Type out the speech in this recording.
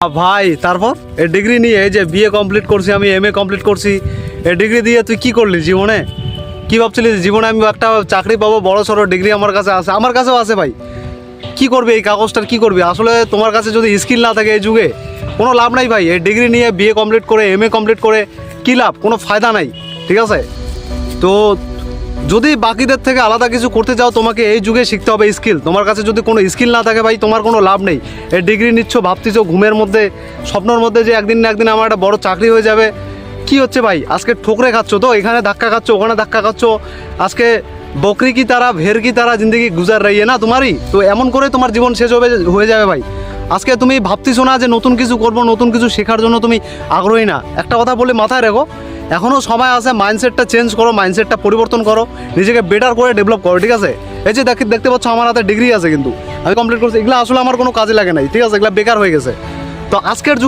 ভাই তারপর এই ডিগ্রি নিয়ে এই যে বিএ কমপ্লিট করছি, আমি এমএ কমপ্লিট করছি, এই ডিগ্রি দিয়ে তুই কি করলি জীবনে? কি ভাবছিলিস জীবনে আমি একটা চাকরি পাবো? বড় সড়ো ডিগ্রি আমার কাছে আছে, আমার কাছেও আছে ভাই। কি করবি এই কাগজটার, কি করবি? আসলে তোমার কাছে যদি স্কিল না থাকে এই যুগে কোনো লাভ নাই ভাই। এই ডিগ্রি নিয়ে বিএ কমপ্লিট করে এমএ কমপ্লিট করে কী লাভ? কোনো ফায়দা নাই, ঠিক আছে? তো যদি বাকিদের থেকে আলাদা কিছু করতে চাও তোমাকে এই যুগে শিখতে হবে স্কিল। তোমার কাছে যদি কোনো স্কিল না থাকে ভাই তোমার কোনো লাভ নেই। এই ডিগ্রি নিচ্ছ, ভাবতেছো ঘুমের মধ্যে, স্বপ্নের মধ্যে যে একদিন না একদিন আমার একটা বড় চাকরি হয়ে যাবে। কি হচ্ছে ভাই? আজকে ঠোকরে খাচ্ছ, তো এখানে ধাক্কা খাচ্ছ, ওখানে ধাক্কা খাচ্ছ। আজকে বকরি কি তারা ভের কি তারা জিন্দগি গুজার রही है না তোমারই? তো এমন করে তোমার জীবন শেষ হয়ে যাবে ভাই। আজকে তুমি ভাবতেছো না যে নতুন কিছু করবো, নতুন কিছু শেখার জন্য তুমি আগ্রহী না। একটা কথা বলে মাথায় রেখো, এখনও সময় আছে, মাইন্ডসেটটা চেঞ্জ করো, মাইন্ডসেটটা পরিবর্তন করো, নিজেকে বেটার করে ডেভেলপ করো, ঠিক আছে? এই যে দেখতে পাচ্ছ আমার হাতে ডিগ্রি আছে, কিন্তু আমি কমপ্লিট করছি, এগুলো আসলে আমার কোনো কাজে লাগে নাই, ঠিক আছে? এগুলো বেকার হয়ে গেছে। তো আজকের যুগে